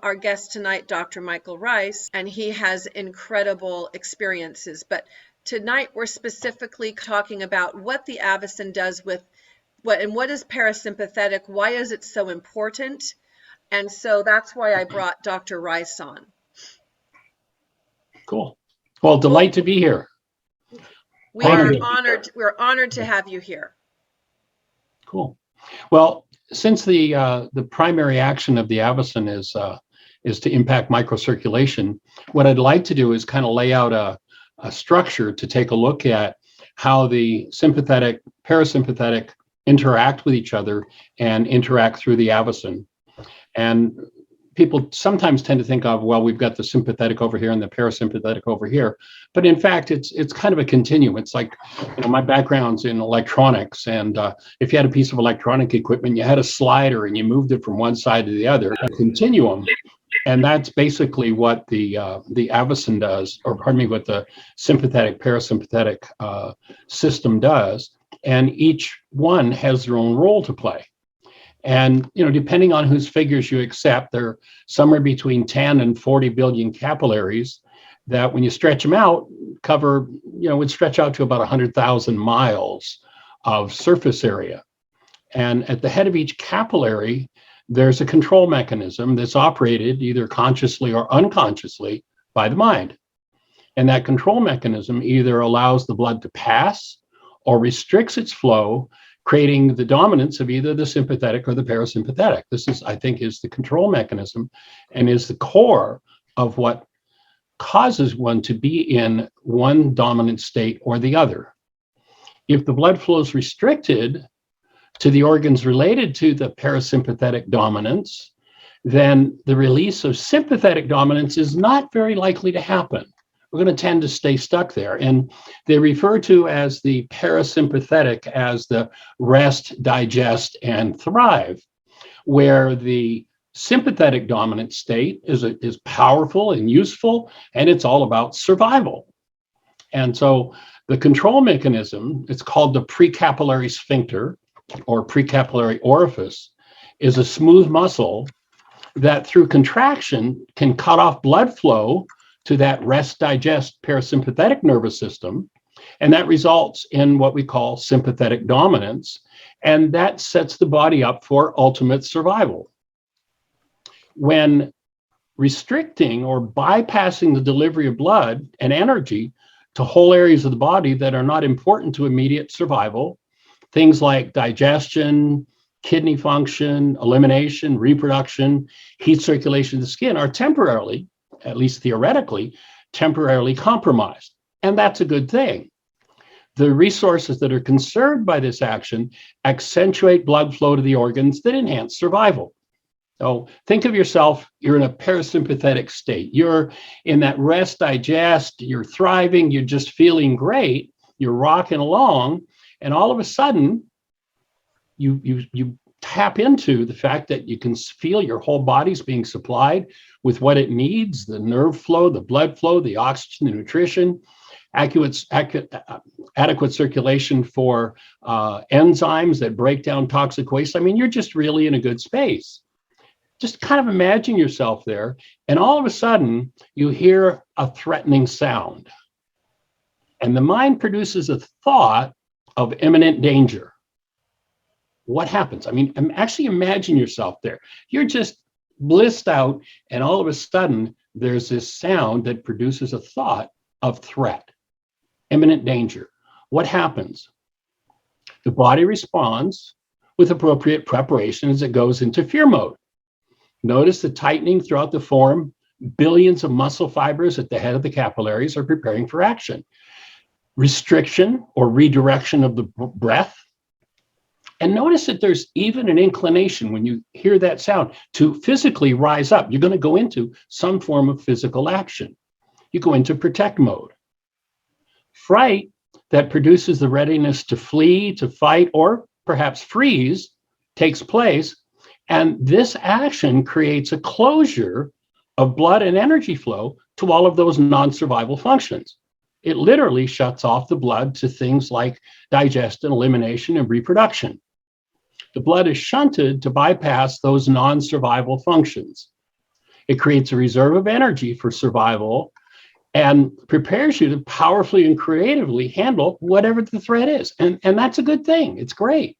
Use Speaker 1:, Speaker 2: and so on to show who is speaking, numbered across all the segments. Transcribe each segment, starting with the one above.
Speaker 1: our guest tonight, Dr. Michael Ryce, and he has incredible experiences. But tonight we're specifically talking about what the AVACEN does with what is parasympathetic, why is it so important? And so that's why I brought Dr. Ryce on.
Speaker 2: Cool. Well, delight to be here.
Speaker 1: We're honored to have you here.
Speaker 2: Cool. Well, since the primary action of the AVACEN is to impact microcirculation, what I'd like to do is kind of lay out a structure to take a look at how the sympathetic, parasympathetic interact with each other and interact through the AVACEN. And people sometimes tend to think of, well, we've got the sympathetic over here and the parasympathetic over here. But in fact, it's kind of a continuum. It's like, my background's in electronics. And if you had a piece of electronic equipment, you had a slider and you moved it from one side to the other, a continuum. And that's basically what the AVACEN does, or pardon me, what the sympathetic parasympathetic system does. And each one has their own role to play. And, depending on whose figures you accept, they're somewhere between 10 and 40 billion capillaries that when you stretch them out, would stretch out to about 100,000 miles of surface area. And at the head of each capillary, there's a control mechanism that's operated either consciously or unconsciously by the mind. And that control mechanism either allows the blood to pass or restricts its flow, creating the dominance of either the sympathetic or the parasympathetic. This is, I think, is the control mechanism and is the core of what causes one to be in one dominant state or the other. If the blood flow is restricted to the organs related to the parasympathetic dominance, then the release of sympathetic dominance is not very likely to happen. We're going to tend to stay stuck there. And they refer to as the parasympathetic as the rest, digest, and thrive, where the sympathetic dominant state is powerful and useful, and it's all about survival. And so the control mechanism, it's called the precapillary sphincter or precapillary orifice, is a smooth muscle that through contraction can cut off blood flow to that rest, digest, parasympathetic nervous system. And that results in what we call sympathetic dominance. And that sets the body up for ultimate survival. When restricting or bypassing the delivery of blood and energy to whole areas of the body that are not important to immediate survival, things like digestion, kidney function, elimination, reproduction, heat circulation of the skin are temporarily, at least theoretically, temporarily compromised. And that's a good thing. The resources that are conserved by this action accentuate blood flow to the organs that enhance survival. So think of yourself, you're in a parasympathetic state. You're in that rest, digest, you're thriving, you're just feeling great, you're rocking along, and all of a sudden, you tap into the fact that you can feel your whole body's being supplied with what it needs, the nerve flow, the blood flow, the oxygen, the nutrition, adequate circulation for enzymes that break down toxic waste. I mean, you're just really in a good space. Just kind of imagine yourself there, and all of a sudden, you hear a threatening sound. And the mind produces a thought of imminent danger. What happens? I mean, actually imagine yourself there. You're just blissed out, and all of a sudden, there's this sound that produces a thought of threat, imminent danger. What happens? The body responds with appropriate preparation as it goes into fear mode. Notice the tightening throughout the form. Billions of muscle fibers at the head of the capillaries are preparing for action. Restriction or redirection of the breath. And notice that there's even an inclination when you hear that sound to physically rise up. You're going to go into some form of physical action. You go into protect mode. Fright that produces the readiness to flee, to fight, or perhaps freeze takes place. And this action creates a closure of blood and energy flow to all of those non-survival functions. It literally shuts off the blood to things like digestion, elimination, and reproduction. The blood is shunted to bypass those non-survival functions. It creates a reserve of energy for survival and prepares you to powerfully and creatively handle whatever the threat is. And that's a good thing. It's great.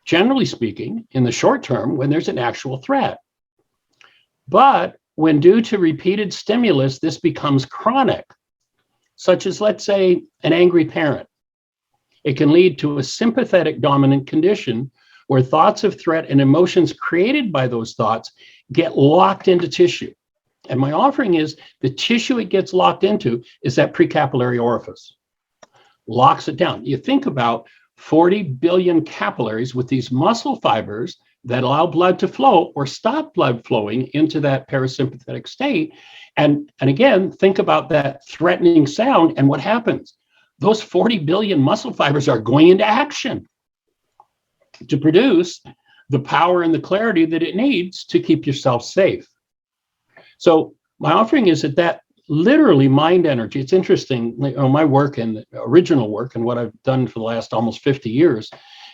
Speaker 2: Generally speaking, in the short term, when there's an actual threat. But when due to repeated stimulus, this becomes chronic, such as, let's say, an angry parent. It can lead to a sympathetic dominant condition where thoughts of threat and emotions created by those thoughts get locked into tissue. And my offering is the tissue it gets locked into is that precapillary orifice. Locks it down. You think about 40 billion capillaries with these muscle fibers that allow blood to flow or stop blood flowing into that parasympathetic state. And again, think about that threatening sound and what happens. Those 40 billion muscle fibers are going into action to produce the power and the clarity that it needs to keep yourself safe. So my offering is that literally mind energy. It's interesting, my work and original work and what I've done for the last almost 50 years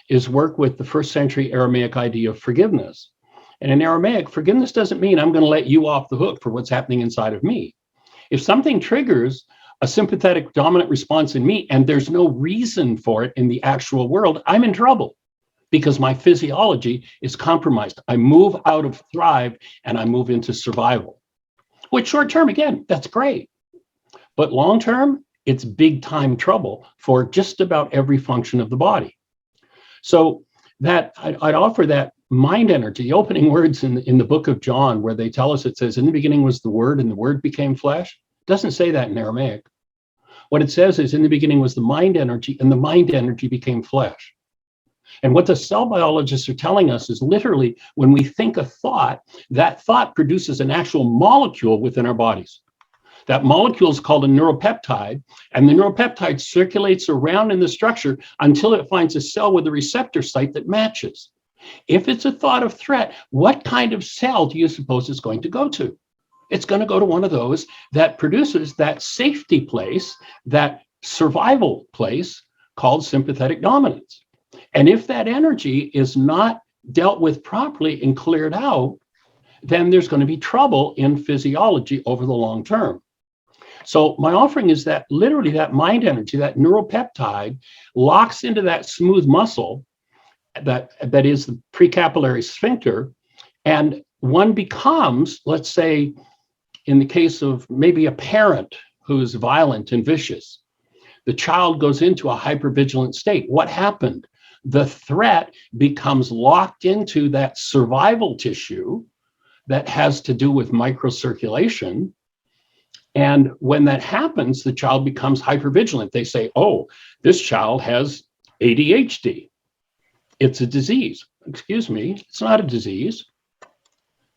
Speaker 2: is work with the first century Aramaic idea of forgiveness. And in Aramaic, forgiveness doesn't mean I'm going to let you off the hook for what's happening inside of me. If something triggers a sympathetic dominant response in me and there's no reason for it in the actual world, I'm in trouble because my physiology is compromised. I move out of thrive and I move into survival. Which short term, again, that's great. But long term, it's big time trouble for just about every function of the body. So that I'd offer that mind energy, the opening words in the book of John, where they tell us, it says, in the beginning was the Word and the Word became flesh. It doesn't say that in Aramaic. What it says is in the beginning was the mind energy and the mind energy became flesh. And what the cell biologists are telling us is literally when we think a thought, that thought produces an actual molecule within our bodies. That molecule is called a neuropeptide, and the neuropeptide circulates around in the structure until it finds a cell with a receptor site that matches. If it's a thought of threat, what kind of cell do you suppose it's going to go to? It's going to go to one of those that produces that safety place, that survival place called sympathetic dominance. And if that energy is not dealt with properly and cleared out, then there's going to be trouble in physiology over the long term. So my offering is that literally that mind energy, that neuropeptide locks into that smooth muscle that is the precapillary sphincter. And one becomes, let's say, in the case of maybe a parent who's violent and vicious, the child goes into a hypervigilant state. What happened? The threat becomes locked into that survival tissue that has to do with microcirculation. And when that happens, the child becomes hypervigilant. They say, oh, this child has ADHD. It's a disease. Excuse me, it's not a disease.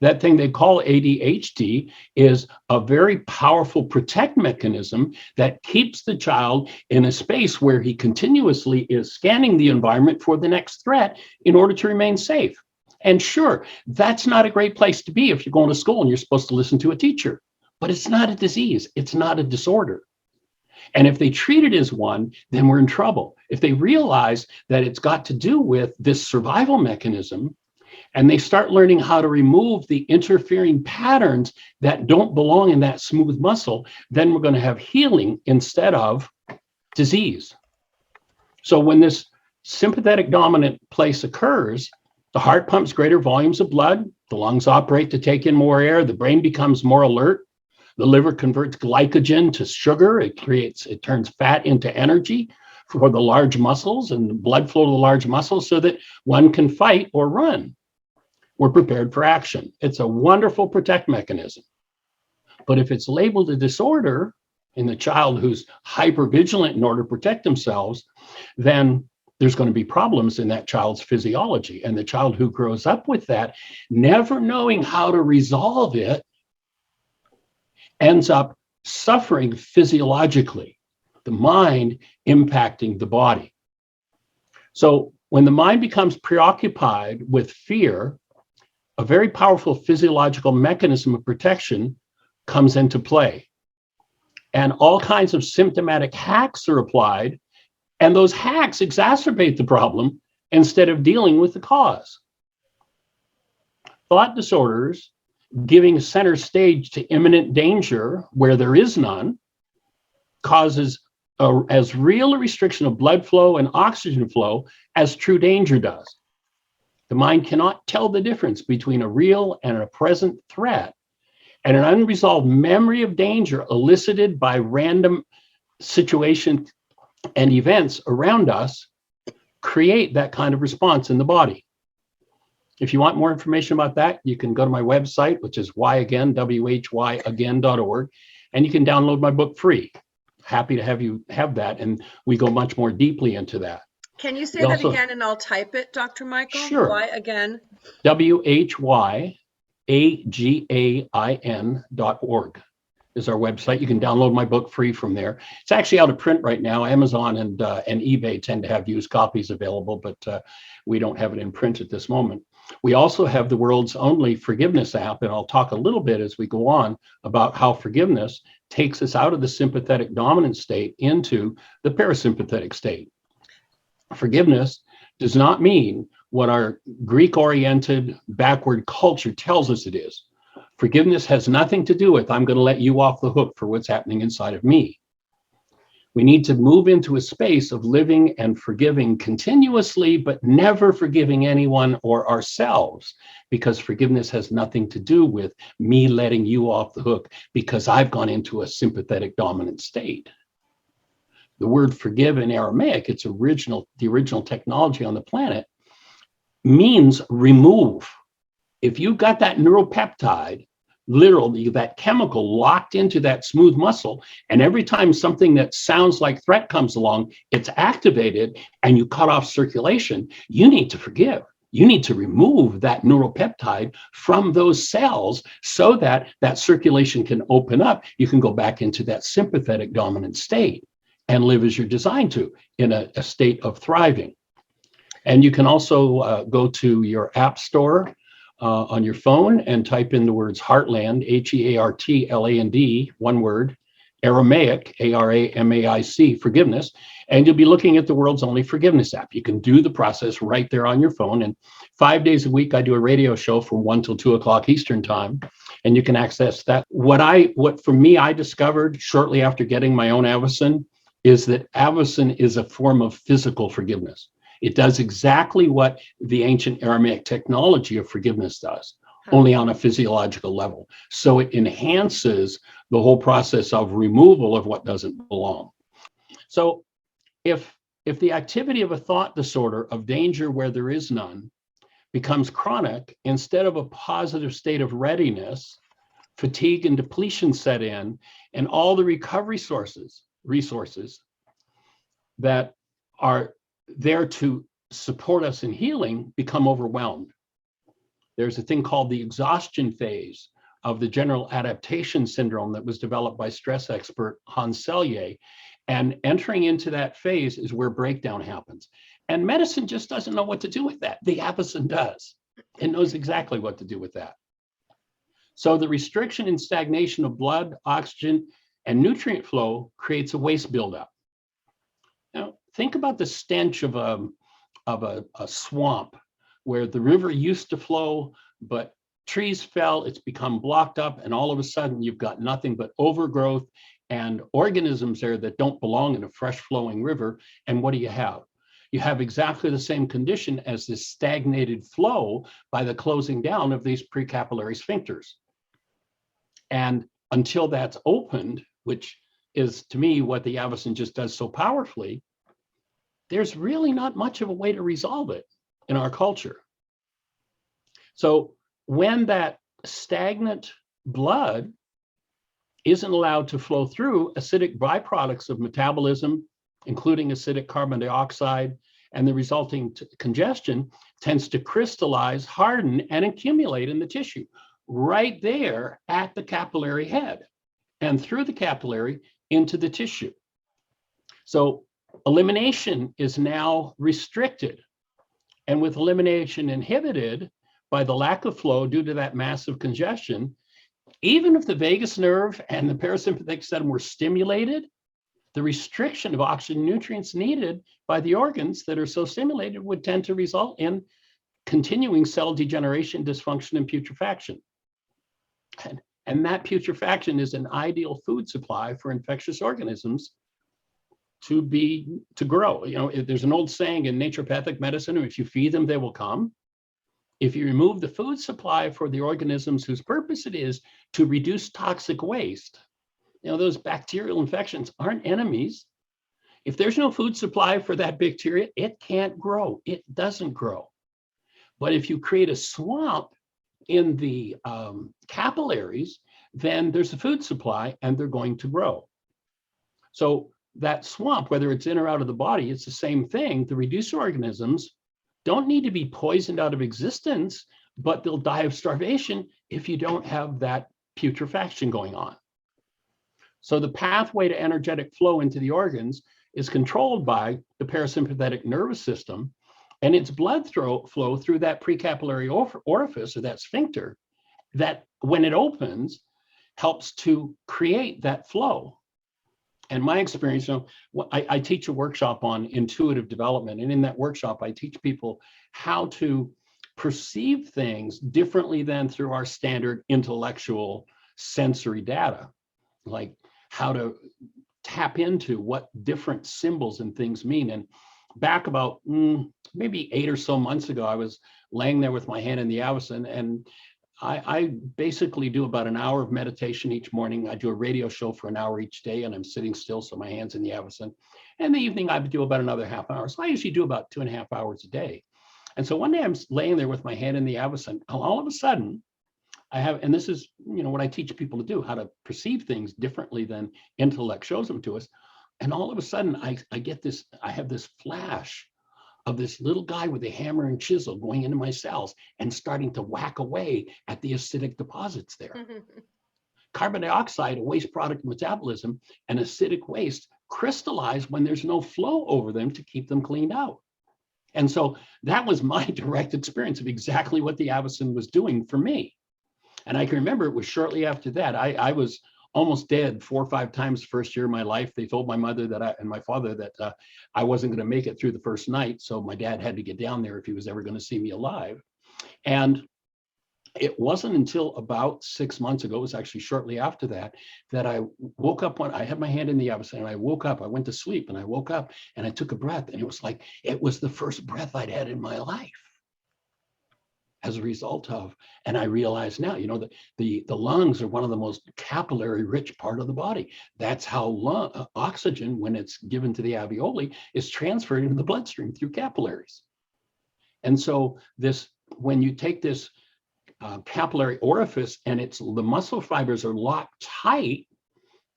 Speaker 2: That thing they call ADHD is a very powerful protect mechanism that keeps the child in a space where he continuously is scanning the environment for the next threat in order to remain safe. And sure, that's not a great place to be if you're going to school and you're supposed to listen to a teacher. But it's not a disease. It's not a disorder. And if they treat it as one, then we're in trouble. If they realize that it's got to do with this survival mechanism, and they start learning how to remove the interfering patterns that don't belong in that smooth muscle, then we're going to have healing instead of disease. So when this sympathetic dominant place occurs, the heart pumps greater volumes of blood, the lungs operate to take in more air, the brain becomes more alert, the liver converts glycogen to sugar, it turns fat into energy for the large muscles and the blood flow to the large muscles so that one can fight or run. We're prepared for action. It's a wonderful protect mechanism. But if it's labeled a disorder in the child who's hypervigilant in order to protect themselves, then there's going to be problems in that child's physiology. And the child who grows up with that, never knowing how to resolve it, ends up suffering physiologically, the mind impacting the body. So when the mind becomes preoccupied with fear, a very powerful physiological mechanism of protection comes into play. And all kinds of symptomatic hacks are applied, and those hacks exacerbate the problem instead of dealing with the cause. Thought disorders giving center stage to imminent danger where there is none causes as real a restriction of blood flow and oxygen flow as true danger does. The mind cannot tell the difference between a real and a present threat, and an unresolved memory of danger elicited by random situations and events around us create that kind of response in the body. If you want more information about that, you can go to my website, which is whyagain, whyagain.org, and you can download my book free. Happy to have you have that, and we go much more deeply into that.
Speaker 1: Can you say that again, and I'll type it, Dr. Michael?
Speaker 2: Sure.
Speaker 1: Why again?
Speaker 2: whyagain.org is our website. You can download my book free from there. It's actually out of print right now. Amazon and eBay tend to have used copies available, but we don't have it in print at this moment. We also have the world's only forgiveness app, and I'll talk a little bit as we go on about how forgiveness takes us out of the sympathetic dominant state into the parasympathetic state. Forgiveness does not mean what our Greek-oriented backward culture tells us it is. Forgiveness has nothing to do with, I'm going to let you off the hook for what's happening inside of me. We need to move into a space of living and forgiving continuously, but never forgiving anyone or ourselves, because forgiveness has nothing to do with me letting you off the hook because I've gone into a sympathetic dominant state. The word forgive in Aramaic, the original technology on the planet, means remove. If you've got that neuropeptide, literally that chemical locked into that smooth muscle, and every time something that sounds like threat comes along, it's activated and you cut off circulation, you need to forgive. You need to remove that neuropeptide from those cells so that that circulation can open up. You can go back into that sympathetic dominant state and live as you're designed to, in a state of thriving. And you can also go to your app store on your phone and type in the words Heartland, Heartland, one word, Aramaic, Aramaic, forgiveness, and you'll be looking at the world's only forgiveness app. You can do the process right there on your phone. And 5 days a week, I do a radio show from 1 till 2 o'clock Eastern time, and you can access that. What for me, I discovered shortly after getting my own AVACEN is that AVACEN is a form of physical forgiveness. It does exactly what the ancient Aramaic technology of forgiveness does, only on a physiological level. So it enhances the whole process of removal of what doesn't belong. So if the activity of a thought disorder of danger where there is none becomes chronic, instead of a positive state of readiness, fatigue and depletion set in, and all the recovery resources that are there to support us in healing become overwhelmed. There's a thing called the exhaustion phase of the general adaptation syndrome that was developed by stress expert Hans Selye. And entering into that phase is where breakdown happens. And medicine just doesn't know what to do with that. The AVACEN does. It knows exactly what to do with that. So the restriction and stagnation of blood, oxygen, and nutrient flow creates a waste buildup. Now, think about the stench of a swamp where the river used to flow, but trees fell, it's become blocked up, and all of a sudden you've got nothing but overgrowth and organisms there that don't belong in a fresh flowing river. And what do you have? You have exactly the same condition as this stagnated flow by the closing down of these precapillary sphincters. And until that's opened, which is to me what the AVACEN just does so powerfully, there's really not much of a way to resolve it in our culture. So when that stagnant blood isn't allowed to flow through, acidic byproducts of metabolism, including acidic carbon dioxide, and the resulting congestion tends to crystallize, harden, and accumulate in the tissue right there at the capillary head and through the capillary into the tissue. So elimination is now restricted. And with elimination inhibited by the lack of flow due to that massive congestion, even if the vagus nerve and the parasympathetic system were stimulated, the restriction of oxygen nutrients needed by the organs that are so stimulated would tend to result in continuing cell degeneration, dysfunction, and putrefaction. And that putrefaction is an ideal food supply for infectious organisms to grow. There's an old saying in naturopathic medicine, if you feed them, they will come. If you remove the food supply for the organisms whose purpose it is to reduce toxic waste, those bacterial infections aren't enemies. If there's no food supply for that bacteria, it can't grow. It doesn't grow. But if you create a swamp in the capillaries, then there's a food supply and they're going to grow. So that swamp, whether it's in or out of the body, it's the same thing. The reducer organisms don't need to be poisoned out of existence, but they'll die of starvation if you don't have that putrefaction going on. So the pathway to energetic flow into the organs is controlled by the parasympathetic nervous system, and its blood flow through that precapillary orifice, or that sphincter, that when it opens, helps to create that flow. And my experience, I teach a workshop on intuitive development, and in that workshop, I teach people how to perceive things differently than through our standard intellectual sensory data, like how to tap into what different symbols and things mean. And back about maybe 8 or so months ago, I was laying there with my hand in the AVACEN, and I basically do about an hour of meditation each morning. I do a radio show for an hour each day, and I'm sitting still, so my hand's in the AVACEN. And the evening, I do about another half hour. So I usually do about 2.5 hours a day. And so one day I'm laying there with my hand in the AVACEN, and all of a sudden, and this is what I teach people to do, how to perceive things differently than intellect shows them to us. And all of a sudden, I have this flash of this little guy with a hammer and chisel going into my cells and starting to whack away at the acidic deposits there. Carbon dioxide, a waste product of metabolism, and acidic waste crystallize when there's no flow over them to keep them cleaned out. And so that was my direct experience of exactly what the AVACEN was doing for me. And I can remember it was shortly after that. I was almost dead 4 or 5 times the first year of my life. They told my mother and my father that I wasn't going to make it through the first night. So my dad had to get down there if he was ever going to see me alive. And it wasn't until about 6 months ago, it was actually shortly after that, that I woke up when I had my hand in the AVACEN, and I woke up, I went to sleep, and I woke up and I took a breath, and it was the first breath I'd had in my life. As a result of, and I realize now, that the lungs are one of the most capillary rich part of the body. That's how oxygen, when it's given to the alveoli, is transferred into the bloodstream through capillaries. And so when you take this capillary orifice and the muscle fibers are locked tight,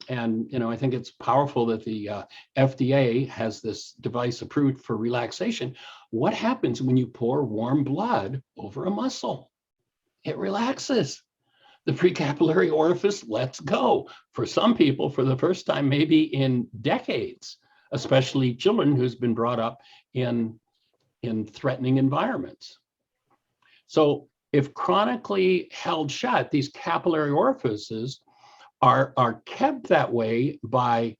Speaker 2: and I think it's powerful that the FDA has this device approved for relaxation. What happens when you pour warm blood over a muscle? It relaxes. The precapillary orifice lets go. For some people, for the first time, maybe in decades, especially children who's been brought up in threatening environments. So if chronically held shut, these capillary orifices are kept that way by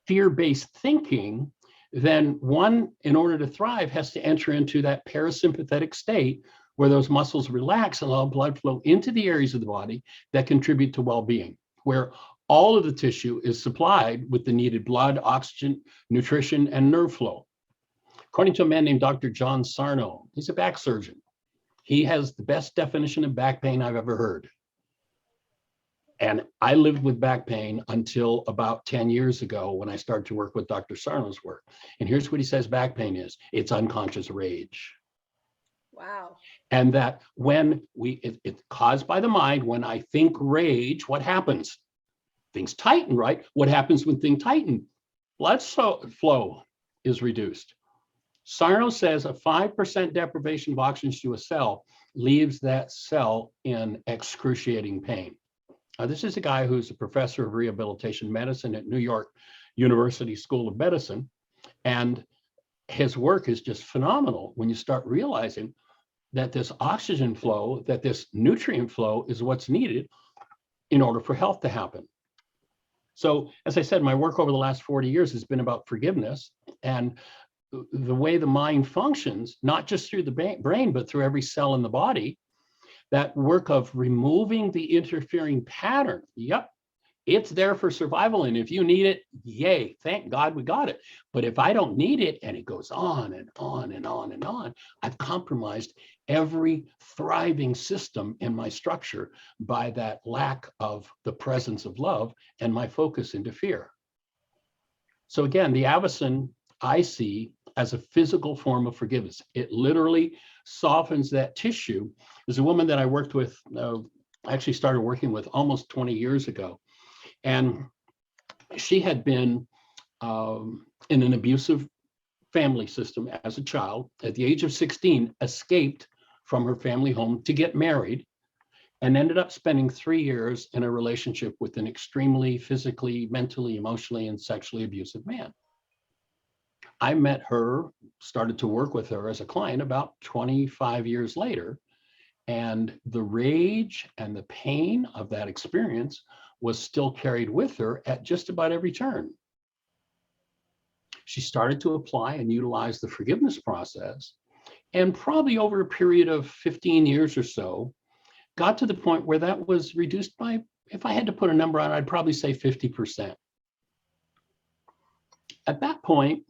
Speaker 2: fear-based thinking, then one, in order to thrive, has to enter into that parasympathetic state where those muscles relax and allow blood flow into the areas of the body that contribute to well-being, where all of the tissue is supplied with the needed blood, oxygen, nutrition, and nerve flow. According to a man named Dr. John Sarno, he's a back surgeon. He has the best definition of back pain I've ever heard. And I lived with back pain until about 10 years ago when I started to work with Dr. Sarno's work. And here's what he says back pain is: it's unconscious rage.
Speaker 1: Wow.
Speaker 2: And that when it's caused by the mind, when I think rage, what happens? Things tighten, right? What happens when things tighten? Blood flow is reduced. Sarno says a 5% deprivation of oxygen to a cell leaves that cell in excruciating pain. This is a guy who's a professor of rehabilitation medicine at New York University School of Medicine. And his work is just phenomenal when you start realizing that this oxygen flow, that this nutrient flow is what's needed in order for health to happen. So, as I said, my work over the last 40 years has been about forgiveness and the way the mind functions, not just through the brain, but through every cell in the body. that work of removing the interfering pattern. Yep, it's there for survival. And if you need it, yay, thank God we got it. But if I don't need it, and it goes on and on and on and on, I've compromised every thriving system in my structure by that lack of the presence of love and my focus into fear. So again, the AVACEN I see as a physical form of forgiveness. It literally softens that tissue. There's a woman that I worked with, actually started working with almost 20 years ago. And she had been in an abusive family system as a child. At the age of 16, escaped from her family home to get married, and ended up spending 3 years in a relationship with an extremely physically, mentally, emotionally, and sexually abusive man. I met her, started to work with her as a client about 25 years later. And the rage and the pain of that experience was still carried with her at just about every turn. She started to apply and utilize the forgiveness process, and probably over a period of 15 years or so, got to the point where that was reduced by, if I had to put a number on it, I'd probably say 50%. At that point,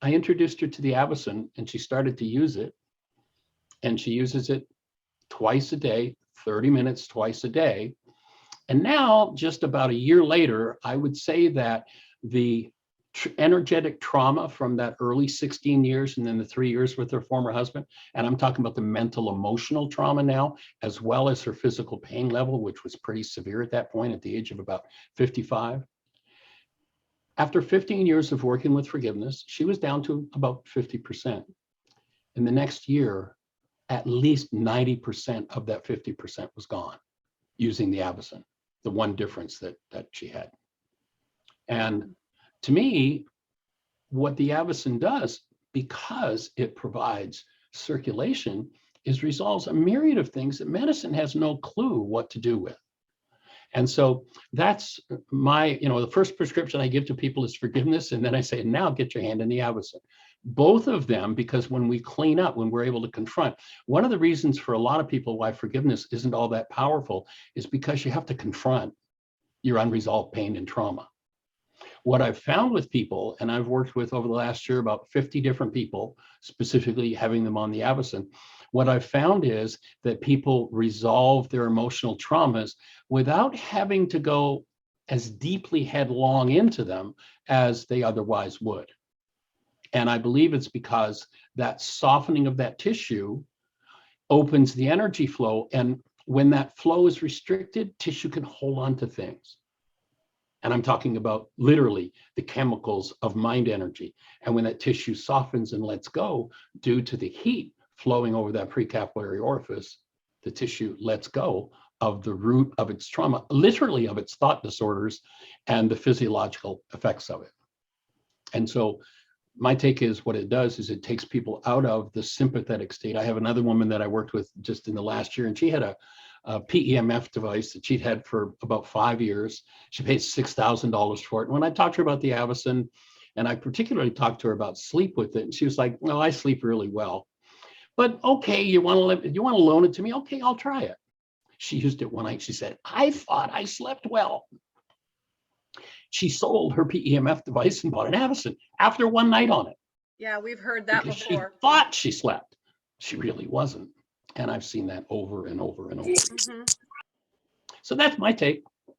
Speaker 2: I introduced her to the AVACEN, and she started to use it. And she uses it twice a day, 30 minutes twice a day. And now, just about a year later, I would say that the energetic trauma from that early 16 years and then the 3 years with her former husband, and I'm talking about the mental emotional trauma now, as well as her physical pain level, which was pretty severe at that point at the age of about 55. After 15 years of working with forgiveness, she was down to about 50%. In the next year, at least 90% of that 50% was gone using the AVACEN, the one difference that she had. And to me, what the AVACEN does, because it provides circulation, is resolves a myriad of things that medicine has no clue what to do with. And so that's my, the first prescription I give to people is forgiveness. And then I say, now get your hand in the AVACEN. Both of them, because when we clean up, when we're able to confront, one of the reasons for a lot of people why forgiveness isn't all that powerful is because you have to confront your unresolved pain and trauma. What I've found with people, and I've worked with over the last year about 50 different people, specifically having them on the AVACEN, what I've found is that people resolve their emotional traumas without having to go as deeply headlong into them as they otherwise would. And I believe it's because that softening of that tissue opens the energy flow. And when that flow is restricted, tissue can hold on to things. And I'm talking about literally the chemicals of mind energy. And when that tissue softens and lets go due to the heat flowing over that precapillary orifice, the tissue lets go of the root of its trauma, literally of its thought disorders and the physiological effects of it. And so my take is what it does is it takes people out of the sympathetic state. I have another woman that I worked with just in the last year, and she had a PEMF device that she'd had for about 5 years. She paid $6,000 for it. And when I talked to her about the AVACEN, and I particularly talked to her about sleep with it, and she was like, "No, I sleep really well. But okay, you want to loan it to me? Okay, I'll try it." She used it one night. She said, "I thought I slept well." She sold her PEMF device and bought an AVACEN after one night on it.
Speaker 1: Yeah, we've heard that
Speaker 2: because
Speaker 1: before.
Speaker 2: She thought she slept. She really wasn't. And I've seen that over and over and over.
Speaker 1: Mm-hmm.
Speaker 2: So that's my take.